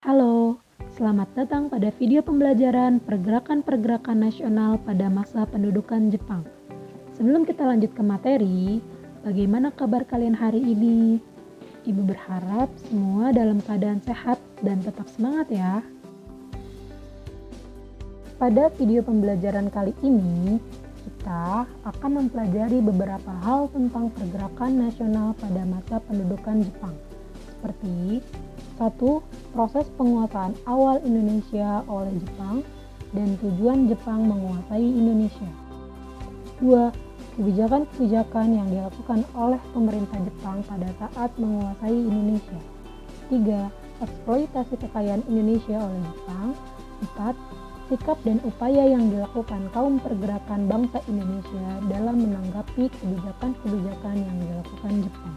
Halo, selamat datang pada video pembelajaran pergerakan-pergerakan nasional pada masa pendudukan Jepang. Sebelum kita lanjut ke materi, bagaimana kabar kalian hari ini? Ibu berharap semua dalam keadaan sehat dan tetap semangat ya. Pada video pembelajaran kali ini, kita akan mempelajari beberapa hal tentang pergerakan nasional pada masa pendudukan Jepang. Seperti 1. Proses penguasaan awal Indonesia oleh Jepang dan tujuan Jepang menguasai Indonesia. 2. Kebijakan-kebijakan yang dilakukan oleh pemerintah Jepang pada saat menguasai Indonesia. 3. Eksploitasi kekayaan Indonesia oleh Jepang. 4. Sikap dan upaya yang dilakukan kaum pergerakan bangsa Indonesia dalam menanggapi kebijakan-kebijakan yang dilakukan Jepang.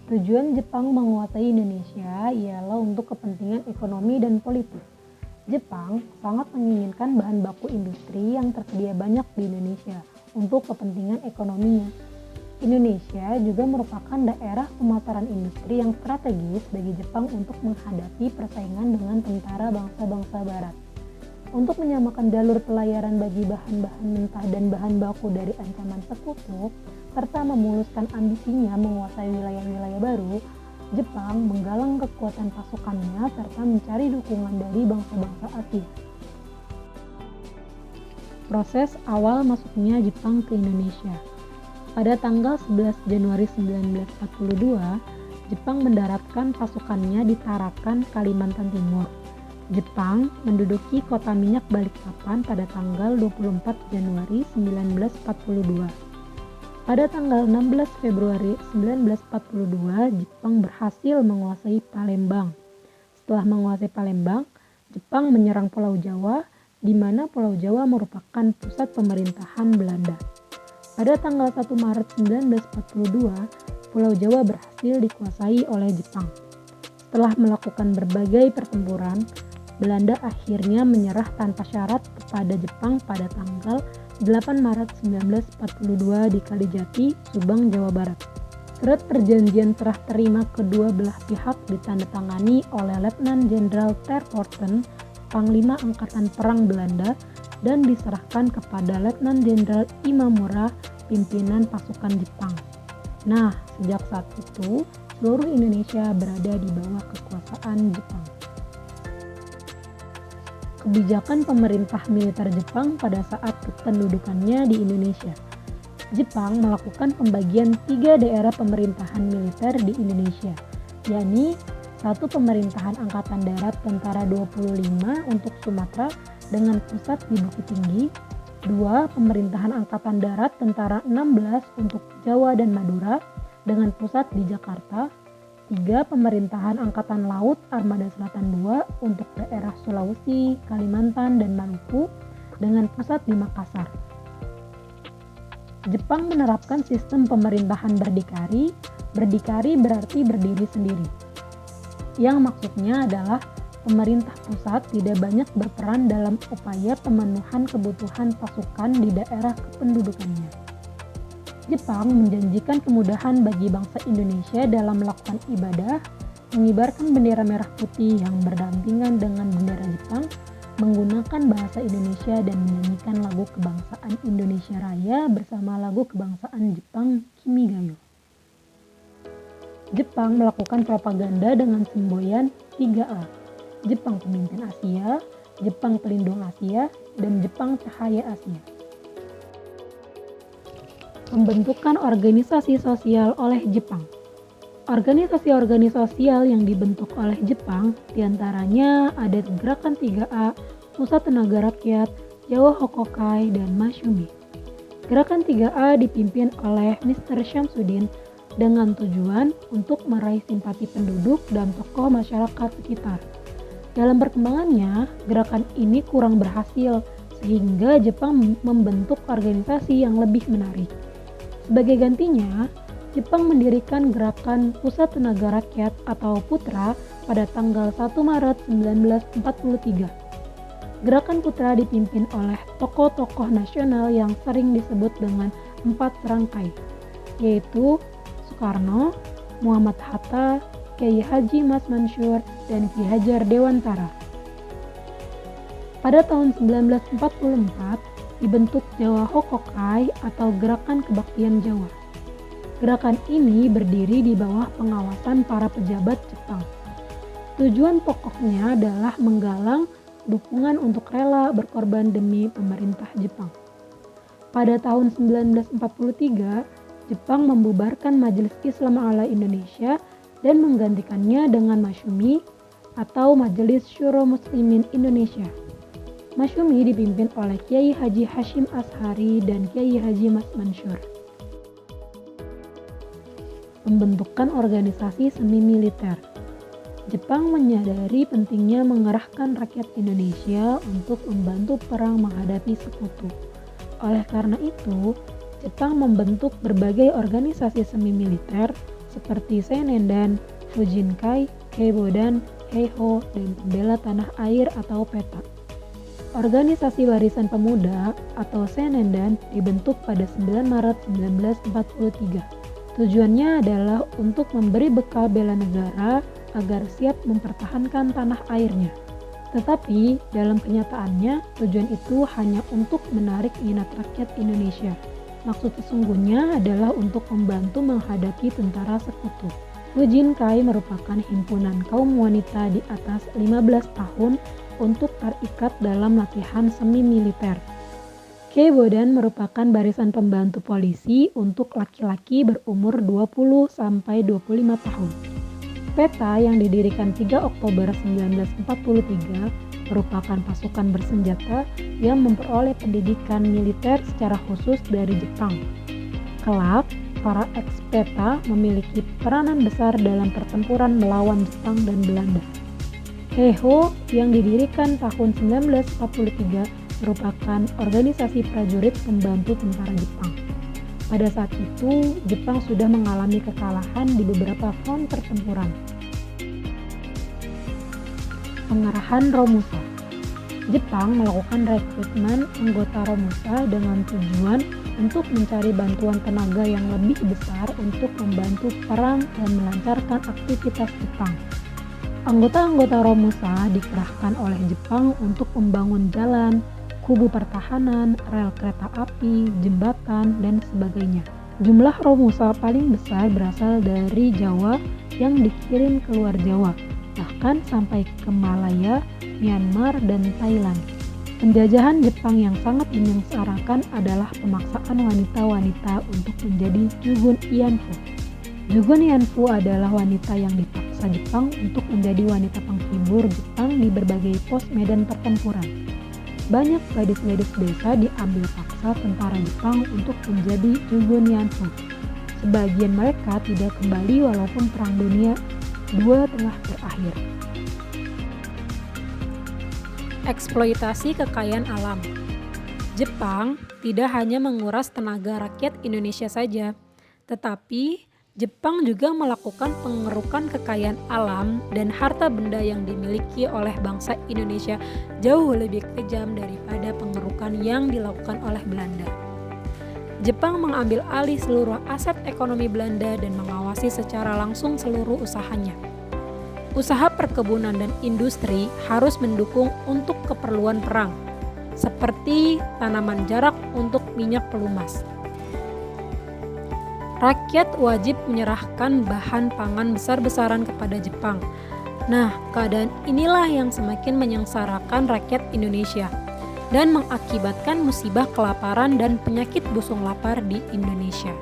Tujuan Jepang menguasai Indonesia ialah untuk kepentingan ekonomi dan politik. Jepang sangat menginginkan bahan baku industri yang tersedia banyak di Indonesia untuk kepentingan ekonominya. Indonesia juga merupakan daerah pemasaran industri yang strategis bagi Jepang untuk menghadapi persaingan dengan tentara bangsa-bangsa barat. Untuk menyamakan jalur pelayaran bagi bahan-bahan mentah dan bahan baku dari ancaman sekutu, serta memuluskan ambisinya menguasai wilayah-wilayah baru, Jepang menggalang kekuatan pasukannya serta mencari dukungan dari bangsa-bangsa Asia. Proses awal masuknya Jepang ke Indonesia. Pada tanggal 11 Januari 1942, Jepang mendaratkan pasukannya di Tarakan, Kalimantan Timur. Jepang menduduki kota minyak Balikpapan pada tanggal 24 Januari 1942. Pada tanggal 16 Februari 1942, Jepang berhasil menguasai Palembang. Setelah menguasai Palembang, Jepang menyerang Pulau Jawa, di mana Pulau Jawa merupakan pusat pemerintahan Belanda. Pada tanggal 1 Maret 1942, Pulau Jawa berhasil dikuasai oleh Jepang. Setelah melakukan berbagai pertempuran, Belanda akhirnya menyerah tanpa syarat kepada Jepang pada tanggal 8 Maret 1942 di Kalijati, Subang, Jawa Barat. Surat perjanjian serah terima kedua belah pihak ditandatangani oleh Letnan Jenderal Terpoorten, Panglima Angkatan Perang Belanda, dan diserahkan kepada Letnan Jenderal Imamura, pimpinan pasukan Jepang. Nah, sejak saat itu, seluruh Indonesia berada di bawah kekuasaan Jepang. Kebijakan pemerintah militer Jepang pada saat kependudukannya di Indonesia. Jepang melakukan pembagian 3 daerah pemerintahan militer di Indonesia, yakni 1 pemerintahan angkatan darat tentara 25 untuk Sumatera dengan pusat di Bukit Tinggi, 2 pemerintahan angkatan darat tentara 16 untuk Jawa dan Madura dengan pusat di Jakarta, 3 pemerintahan angkatan laut Armada Selatan 2 untuk daerah Sulawesi, Kalimantan, dan Maluku dengan pusat di Makassar. Jepang menerapkan sistem pemerintahan berdikari. Berdikari berarti berdiri sendiri, yang maksudnya adalah pemerintah pusat tidak banyak berperan dalam upaya pemenuhan kebutuhan pasukan di daerah kependudukannya. Jepang menjanjikan kemudahan bagi bangsa Indonesia dalam melakukan ibadah, mengibarkan bendera merah putih yang berdampingan dengan bendera Jepang, menggunakan bahasa Indonesia dan menyanyikan lagu kebangsaan Indonesia Raya bersama lagu kebangsaan Jepang Kimigayo. Jepang melakukan propaganda dengan semboyan 3A, Jepang Pemimpin Asia, Jepang Pelindung Asia, dan Jepang Cahaya Asia. Pembentukan organisasi sosial oleh Jepang. Organisasi-organisasi sosial yang dibentuk oleh Jepang diantaranya ada Gerakan 3A, Pusat Tenaga Rakyat, Jawa Hokokai, dan Masyumi. Gerakan 3A dipimpin oleh Mr. Syamsuddin dengan tujuan untuk meraih simpati penduduk dan tokoh masyarakat sekitar. Dalam perkembangannya, gerakan ini kurang berhasil sehingga Jepang membentuk organisasi yang lebih menarik. Sebagai gantinya, Jepang mendirikan Gerakan Pusat Tenaga Rakyat atau PUTRA pada tanggal 1 Maret 1943. Gerakan Putra dipimpin oleh tokoh-tokoh nasional yang sering disebut dengan 4 serangkai, yaitu Soekarno, Muhammad Hatta, Kiai Haji Mas Mansur, dan Ki Hajar Dewantara. Pada tahun 1944 dibentuk Jawa Hokokai atau Gerakan Kebaktian Jawa. Gerakan ini berdiri di bawah pengawasan para pejabat Jepang. Tujuan pokoknya adalah menggalang dukungan untuk rela berkorban demi pemerintah Jepang. Pada tahun 1943, Jepang membubarkan Majelis Islam Ala Indonesia dan menggantikannya dengan Masyumi atau Majelis Syuro Muslimin Indonesia. Masyumi dipimpin oleh Kiai Haji Hashim Ashari dan Kiai Haji Mas Mansur. Pembentukan organisasi semi militer. Jepang menyadari pentingnya mengerahkan rakyat Indonesia untuk membantu perang menghadapi sekutu. Oleh karena itu, Jepang membentuk berbagai organisasi semi militer seperti Senendan, Fujinkai, Keibodan, Heiho, dan Pembela Tanah Air atau PETA. Organisasi Barisan Pemuda atau Senendan dibentuk pada 9 Maret 1943. Tujuannya adalah untuk memberi bekal bela negara agar siap mempertahankan tanah airnya. Tetapi dalam kenyataannya tujuan itu hanya untuk menarik minat rakyat Indonesia. Maksud sesungguhnya adalah untuk membantu menghadapi tentara sekutu. Fujinkai merupakan himpunan kaum wanita di atas 15 tahun untuk terikat dalam latihan semi militer. Keibodan merupakan barisan pembantu polisi untuk laki-laki berumur 20-25 tahun. PETA yang didirikan 3 Oktober 1943 merupakan pasukan bersenjata yang memperoleh pendidikan militer secara khusus dari Jepang. Kelak, para eks-PETA memiliki peranan besar dalam pertempuran melawan Jepang dan Belanda. Heiho yang didirikan tahun 1943 merupakan organisasi prajurit pembantu tentara Jepang. Pada saat itu, Jepang sudah mengalami kekalahan di beberapa front pertempuran. Pengerahan Romusa. Jepang melakukan rekrutmen anggota Romusa dengan tujuan untuk mencari bantuan tenaga yang lebih besar untuk membantu perang dan melancarkan aktivitas Jepang. Anggota-anggota Romusa dikerahkan oleh Jepang untuk membangun jalan, kubu pertahanan, rel kereta api, jembatan, dan sebagainya. Jumlah Romusa paling besar berasal dari Jawa yang dikirim keluar Jawa, bahkan sampai ke Malaya, Myanmar, dan Thailand. Penjajahan Jepang yang sangat menyengsarakan adalah pemaksaan wanita-wanita untuk menjadi Jugun Ianfu. Jugun Ianfu adalah wanita yang dipaksa Jepang untuk menjadi wanita penghibur Jepang di berbagai pos medan pertempuran. Banyak gadis-gadis desa diambil paksa tentara Jepang untuk menjadi Jugun Ianfu. Sebagian mereka tidak kembali walaupun Perang Dunia II telah berakhir. Eksploitasi kekayaan alam. Jepang tidak hanya menguras tenaga rakyat Indonesia saja, tetapi Jepang juga melakukan pengerukan kekayaan alam dan harta benda yang dimiliki oleh bangsa Indonesia jauh lebih kejam daripada pengerukan yang dilakukan oleh Belanda. Jepang mengambil alih seluruh aset ekonomi Belanda dan mengawasi secara langsung seluruh usahanya. Usaha perkebunan dan industri harus mendukung untuk keperluan perang, seperti tanaman jarak untuk minyak pelumas. Rakyat wajib menyerahkan bahan pangan besar-besaran kepada Jepang. Nah, keadaan inilah yang semakin menyengsarakan rakyat Indonesia dan mengakibatkan musibah kelaparan dan penyakit busung lapar di Indonesia.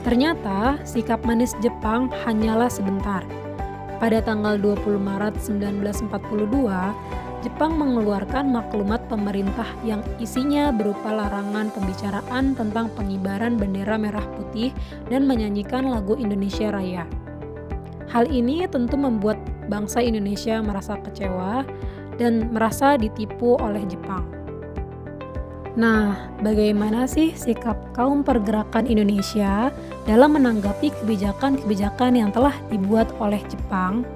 Ternyata, sikap manis Jepang hanyalah sebentar. Pada tanggal 20 Maret 1942, Jepang mengeluarkan maklumat pemerintah yang isinya berupa larangan pembicaraan tentang pengibaran bendera merah putih dan menyanyikan lagu Indonesia Raya. Hal ini tentu membuat bangsa Indonesia merasa kecewa dan merasa ditipu oleh Jepang. Nah, bagaimana sih sikap kaum pergerakan Indonesia dalam menanggapi kebijakan-kebijakan yang telah dibuat oleh Jepang?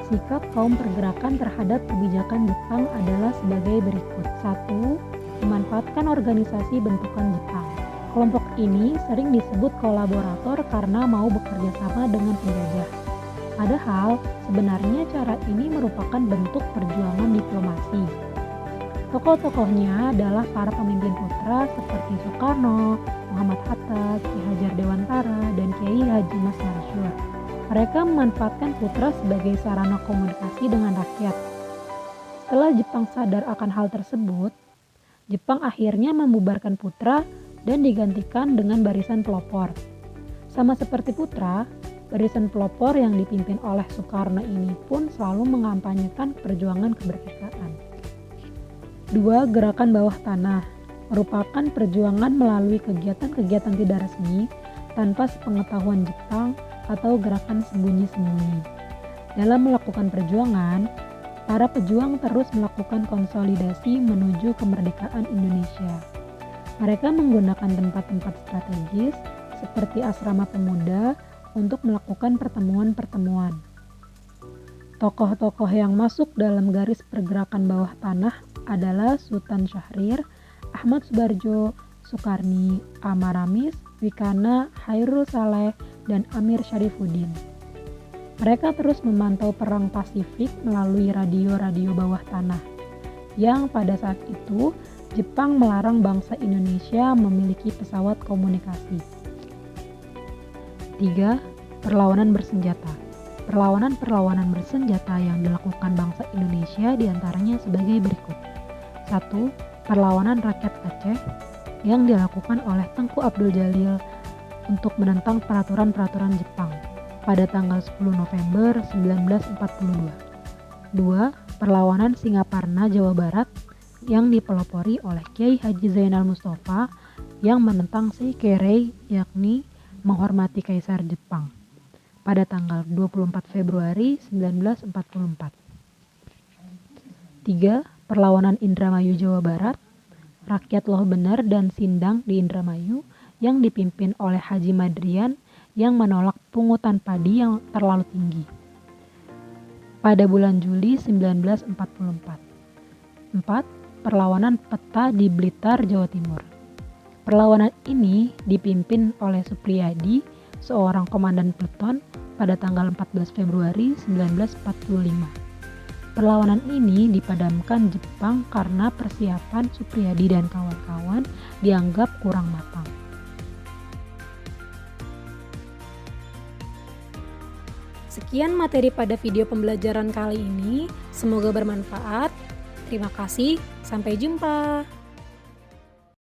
Sikap kaum pergerakan terhadap kebijakan Jepang adalah sebagai berikut. 1. Memanfaatkan organisasi bentukan Jepang. Kelompok ini sering disebut kolaborator karena mau bekerja sama dengan penjajah. Padahal, sebenarnya cara ini merupakan bentuk perjuangan diplomasi. Tokoh-tokohnya adalah para pemimpin putra seperti Soekarno, Muhammad Hatta, Ki Hajar Dewantara, dan Kiai Haji Mas Mansur. Mereka memanfaatkan putra sebagai sarana komunikasi dengan rakyat. Setelah Jepang sadar akan hal tersebut, Jepang akhirnya membubarkan putra dan digantikan dengan barisan pelopor. Sama seperti putra, barisan pelopor yang dipimpin oleh Soekarno ini pun selalu mengampanyekan perjuangan kemerdekaan. 2. Gerakan bawah tanah merupakan perjuangan melalui kegiatan-kegiatan tidak resmi tanpa sepengetahuan Jepang atau gerakan sembunyi-sembunyi. Dalam melakukan perjuangan, para pejuang terus melakukan konsolidasi menuju kemerdekaan Indonesia. Mereka menggunakan tempat-tempat strategis seperti asrama pemuda untuk melakukan pertemuan-pertemuan. Tokoh-tokoh yang masuk dalam garis pergerakan bawah tanah adalah Sultan Syahrir, Ahmad Subarjo, Sukarni, Amaramis, Wikana, Hairul Saleh, dan Amir Syarifuddin. Mereka terus memantau perang Pasifik melalui radio-radio bawah tanah, yang pada saat itu Jepang melarang bangsa Indonesia memiliki pesawat komunikasi. 3. Perlawanan bersenjata. Perlawanan-perlawanan bersenjata yang dilakukan bangsa Indonesia diantaranya sebagai berikut. 1. Perlawanan rakyat Aceh yang dilakukan oleh Tengku Abdul Jalil untuk menentang peraturan-peraturan Jepang pada tanggal 10 November 1942. 2. Perlawanan Singaparna Jawa Barat yang dipelopori oleh Kiai Haji Zainal Mustafa yang menentang Seikere, yakni menghormati Kaisar Jepang pada tanggal 24 Februari 1944. 3. Perlawanan Indramayu Jawa Barat, rakyat Loh Bener dan Sindang di Indramayu yang dipimpin oleh Haji Madrian yang menolak pungutan padi yang terlalu tinggi pada bulan Juli 1944. 4. Perlawanan Peta di Blitar, Jawa Timur. Perlawanan ini dipimpin oleh Supriyadi, seorang komandan peleton pada tanggal 14 Februari 1945. Perlawanan ini dipadamkan Jepang karena persiapan Supriyadi dan kawan-kawan dianggap kurang matang. Sekian materi pada video pembelajaran kali ini, semoga bermanfaat. Terima kasih, sampai jumpa.